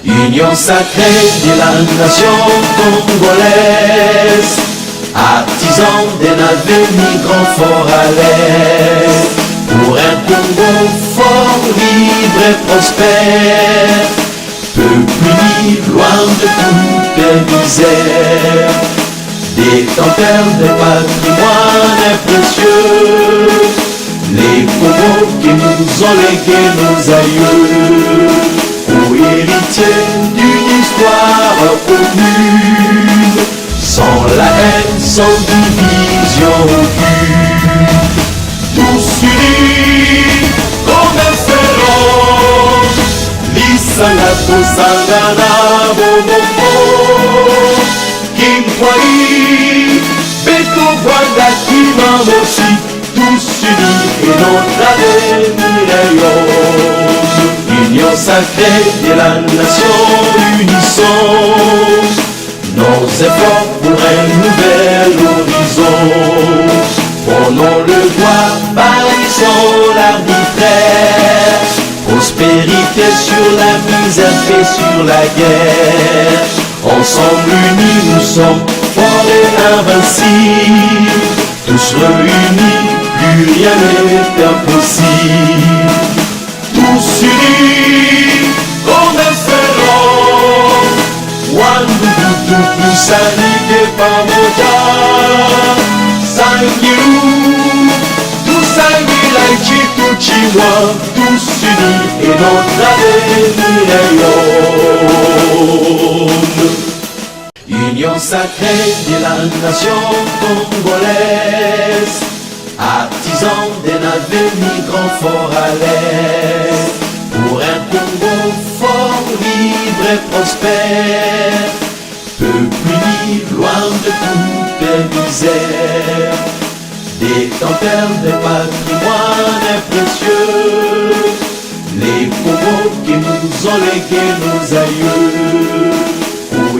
Union sacrée de la nation congolaise, artisans d'un avenir grand fort à l'aise, pour un Congo fort, libre et prospère, peuple uni, loin de toute misère, détenteur de patrimoine précieux, les Congos qui nous ont légué nos aïeux, héritier d'une histoire commune, sans la haine, sans division aucune, tous unis comme un seul homme, l'Isanga Tosangana Bonomo, Kimkwai, Beto Wanda Kimamoshi, tous unis et notre avenir rayonne. Union sacrée de la nation, unissons nos efforts pour un nouvel horizon. Prenons le droit, bannissons l'arbitraire, prospérité sur la misère, paix sur la guerre. Ensemble unis, nous sommes forts et invincibles, tous réunis, plus rien n'est impossible. Tous unis comme un seul homme, Wandudu Sanike Pamoja, Sangiru, tous Sangilaïchi Tuchiwa, tous unis et notre avenir. Union sacrée de la nation congolaise, artisans d'un avenir grand fort à l'aise, pour un Congo fort, libre et prospère, peuple uni, loin de toute misère, détenteur de patrimoine précieux, les Congos qui nous ont légué nos aïeux,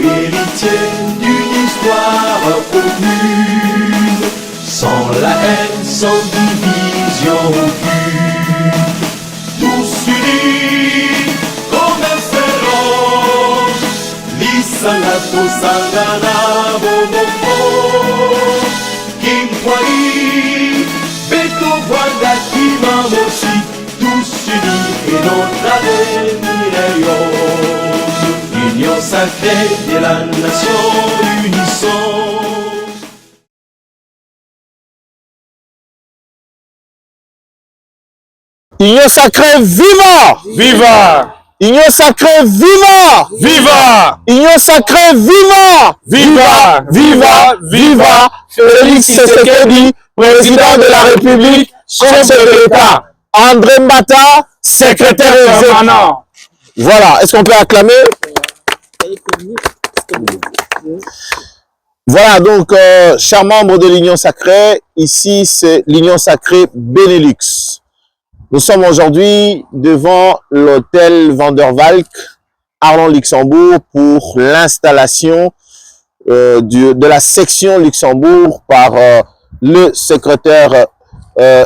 héritiers d'une histoire commune, sans la haine, sans division aucune, tous unis comme un seul homme, l'Isanga Tosangana Bonomo, Kimkwai, Beto Wanda Kimamoshi, tous unis et notre avenir rayonne. Union sacrée de la nation, unissons. Union sacrée, viva! Viva! Union sacrée, viva! Viva! Union sacrée, viva! Viva! Viva! Viva! Félix Tshisekedi, président de la République, chef de l'État. André Mbata, secrétaire permanent. Voilà, est-ce qu'on peut acclamer? Voilà, donc, chers membres de l'Union sacrée, ici c'est l'Union sacrée Benelux. Nous sommes aujourd'hui devant l'hôtel Vandervalk, Arlon-Luxembourg, pour l'installation de la section Luxembourg par le secrétaire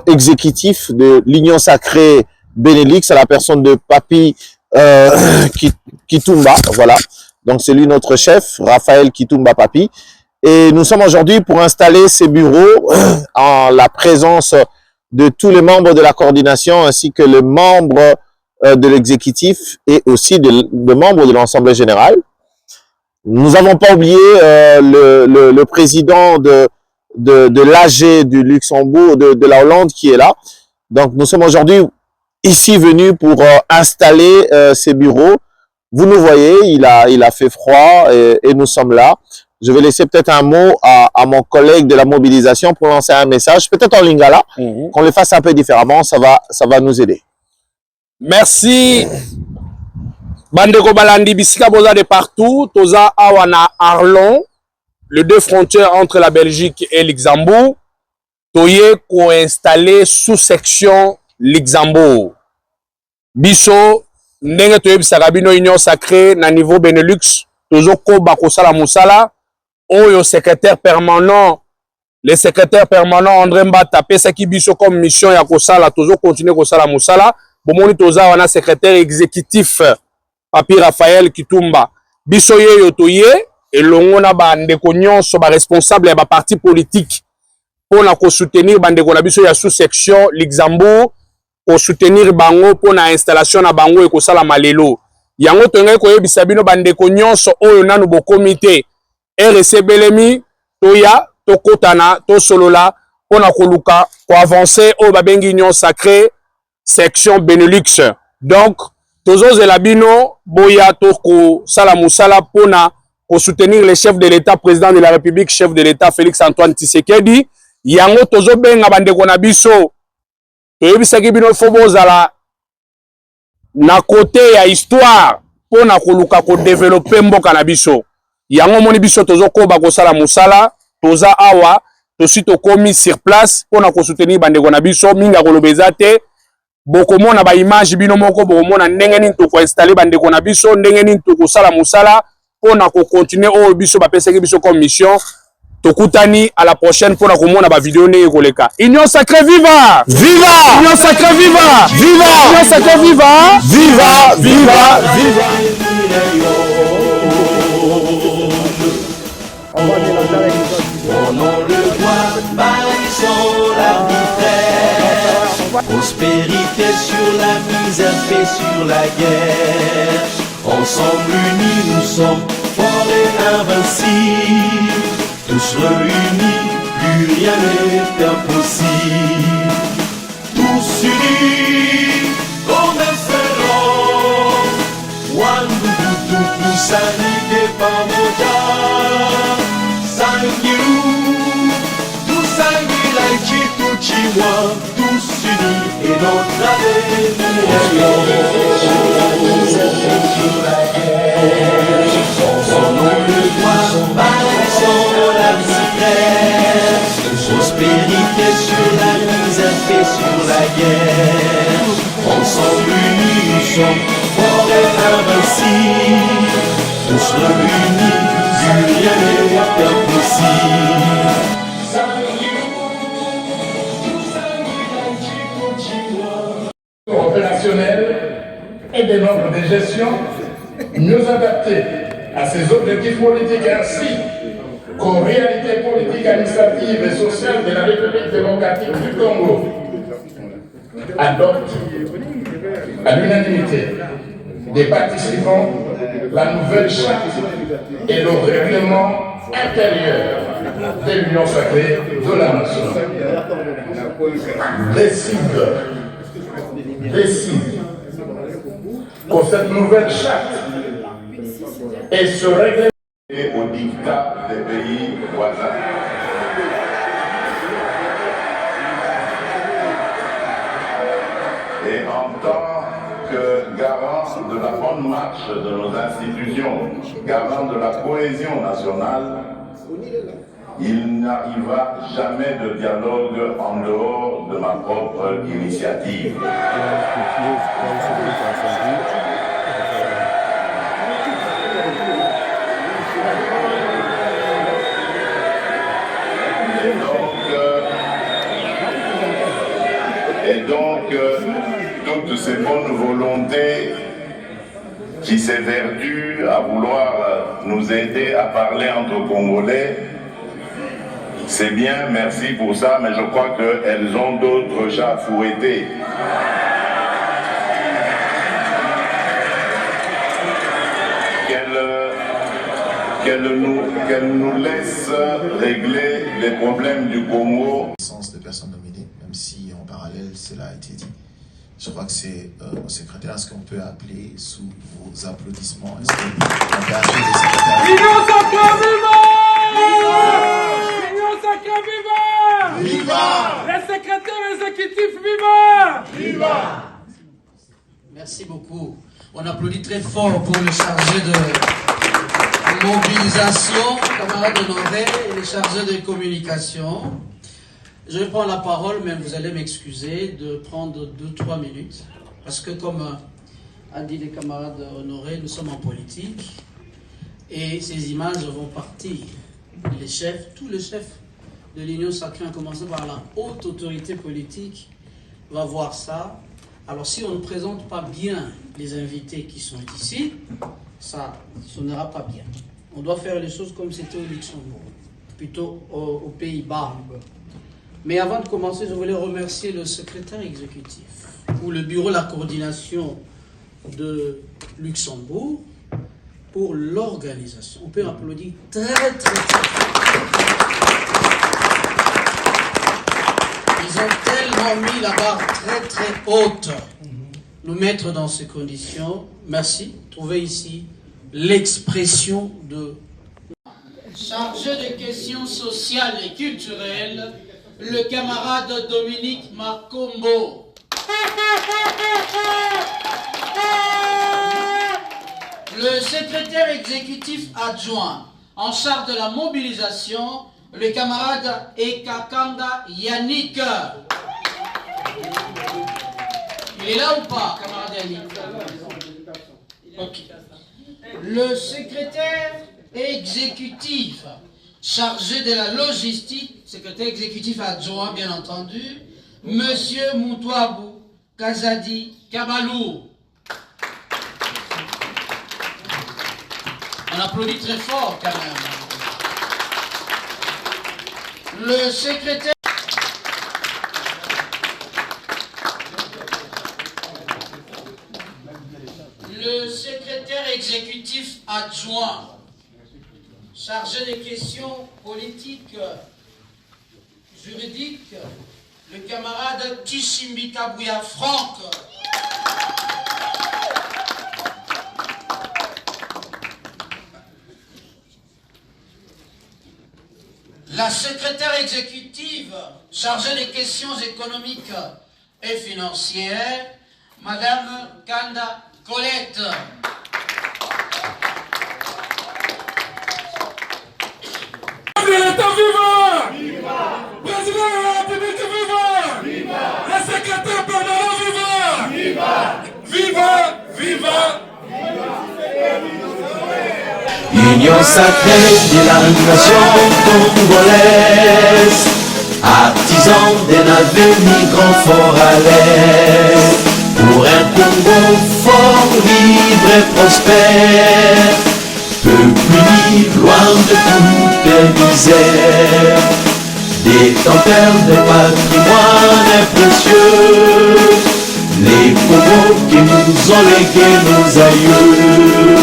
exécutif de l'Union sacrée Benelux, à la personne de Papi Kitumba. Voilà, donc c'est lui notre chef, Raphaël Kitumba Papi. Et nous sommes aujourd'hui pour installer ces bureaux en la présence de tous les membres de la coordination ainsi que les membres de l'exécutif et aussi de membres de l'Assemblée générale. Nous n'avons pas oublié le président de l'AG du Luxembourg, de la Hollande qui est là. Donc nous sommes aujourd'hui ici venus pour installer ces bureaux. Vous nous voyez, il a fait froid et nous sommes là. Je vais laisser peut-être un mot à mon collègue de la mobilisation pour lancer un message, peut-être en lingala, qu'on le fasse un peu différemment, ça va nous aider. Merci. Bandeko Balandi Bisika Boza de partout, Toza Awana Arlon, les deux frontières entre la Belgique et Luxembourg, Toye ko installé sous-section Luxembourg. Biso, ndenge toye bisaka bino Union sacrée na niveau Benelux, Tozo ko bakosala musala. Oyo secrétaire permanent, le secrétaire permanent André Mbata pesa ki biso comme mission ya kosala tozo continuer kosala musala bomoni toza wana secrétaire exécutif Papi Raphaël Kitumba. Biso ye yotoye, et l'ongona bandeko nyonso ba responsable ya ba parti politique pour na ko soutenir bandeko na biso ya sous-section Luxembourg, ko soutenir bango pour na installation na bango e ko sala malelo. Yango tongai ko yebisa bino bandeko nyonso oyo nanu bo comité RC Belemi toya tokotana to solola pour na koluka ko avancer au babengi union sacrée section Benelux. Donc tozo la bino boya toko sala musala pour na ko soutenir le chef de l'État, président de la République, chef de l'État Félix Antoine Tshisekedi. Yango tozo benga bandeko na biso toyebisa ki bino fo bozala na côté ya histoire pour na koluka ko développer mboka na biso. Yango moni biso tozo koba ko sala musala toza awa tosi to komi sur place pour na ko soutenir bandeko na biso minga kolobeza te bokomona ba image bino moko bokomona ndenge nini to ko installer bandeko na biso ndenge nini to ko sala musala pour na ko continuer o biso ba pesa biso comme mission. Tokutani à la prochaine pour na komona ba vidéo ndenge koleka. Union sacrée viva! Viva! Union sacrée viva! Viva! Union sacrée viva! Viva! Viva! Viva! Prenons le roi, bannissons l'arbitraire. Prospérité sur la misère, paix sur la guerre. Ensemble unis, nous sommes forts et invincibles. Tous réunis, plus rien n'est impossible. Tous unis, comme un seul homme. Wandudu, Kusani, Pamoja. Sangiru, tous sangilaïchi, tout chinois, tous unis et notre avenir. Ensemble le droit, bannissons la misère. Prospérité sur la misère, paix sur la guerre. Ensemble unis, nous sommes forts et invincibles. Tous réunis, plus rien n'est impossible. Opérationnel et des normes de gestion mieux adaptées à ces objectifs politiques ainsi qu'aux réalités politiques, administratives et sociales de la République démocratique du Congo, adopte à l'unanimité des participants la nouvelle charte et le règlement intérieur de l'Union sacrée de la nation. Décide que cette nouvelle charte et ce règlement au dictat des pays voisins. Et en tant que garant de la bonne marche de nos institutions, garant de la cohésion nationale, il n'arrivera jamais de dialogue en dehors de ma propre initiative. Et donc, toutes ces bonnes volontés qui s'évertuent à vouloir nous aider à parler entre Congolais, c'est bien, merci pour ça, mais je crois qu'elles ont d'autres chats à fouetter. Qu'elles nous laissent régler les problèmes du Congo. De personnes nominées, même si en parallèle cela a été dit. Je crois que c'est au secrétaire, est-ce qu'on peut appeler sous vos applaudissements, est-ce qu'on peut appeler le secrétaire? Union sacrée viva! Union sacrée viva! Viva! Les secrétaires exécutifs viva! Viva! Merci beaucoup. On applaudit très fort pour le chargé de mobilisation, camarade honoré, et les chargés de communication. Je vais prendre la parole, mais vous allez m'excuser de prendre 2-3 minutes. Parce que comme a dit les camarades honorés, nous sommes en politique. Et ces images vont partir. Les chefs, tous les chefs de l'Union sacrée, en commençant par la haute autorité politique, va voir ça. Alors si on ne présente pas bien les invités qui sont ici, ça ne sonnera pas bien. On doit faire les choses comme c'était au Luxembourg, plutôt aux Pays-Bas. Mais avant de commencer, je voulais remercier le secrétaire exécutif ou le bureau de la coordination de Luxembourg pour l'organisation. On peut applaudir très fort. Ils ont tellement mis la barre très haute. Nous mettre dans ces conditions. Merci. Trouvez ici l'expression de... Chargé des questions sociales et culturelles, le camarade Dominique Makombo. Le secrétaire exécutif adjoint en charge de la mobilisation, le camarade Ekakanda Yannick. Il est là ou pas, camarade Yannick? Ok. Le secrétaire exécutif chargé de la logistique, secrétaire exécutif adjoint bien entendu, Monsieur Moutouabou Kazadi Kabalou. On applaudit très fort quand même. Le secrétaire exécutif adjoint chargé des questions politiques, juridiques, le camarade Tishimbita Bouya Franck. La secrétaire exécutive chargée des questions économiques et financières, Madame Kanda Colette. L'État vivant! Président de la République vivant! Le secrétaire permanent vivant! Viva! Union sacrée de la nation congolaise, artisan d'un avenir grand fort à l'aise, pour un Congo fort, libre et prospère, peuple uni, loin de toute misère, détenteur de patrimoine précieux, les Congos qui nous ont légué nos aïeux,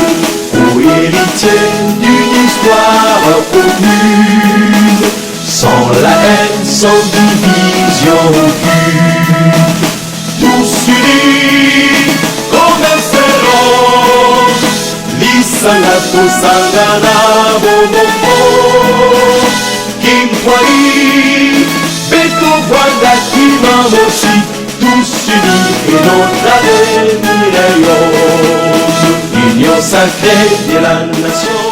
héritier d'une histoire commune, sans la haine, sans division aucune, tous unis comme un seul homme, l'Isanga Tosangana Bobobo, Kimkwai, Beto Wanda Kimamoshi, tous unis et notre avenir est rose. Union sacrée de la nation.